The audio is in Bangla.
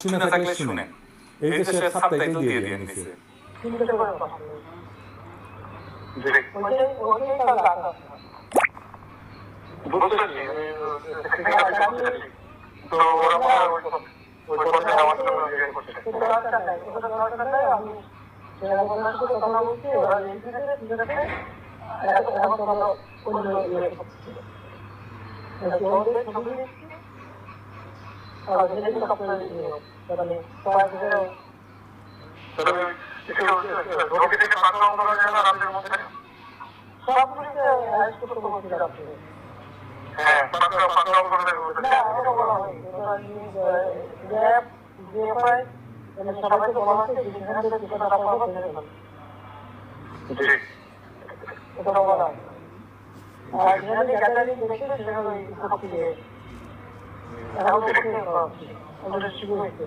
শুনে থাকলে শুনেন, এই যে সে সাবটাইটেল দিয়ে দিয়ে নিছে। তো ওরা ওই কথা আমার জন্য ইয়ে করছে। কথা বলছি ওরা সবাইকে বলা হচ্ছে আর যেখানে গ্যাদারিং দেখে সেখানে শুরু হয়েছে।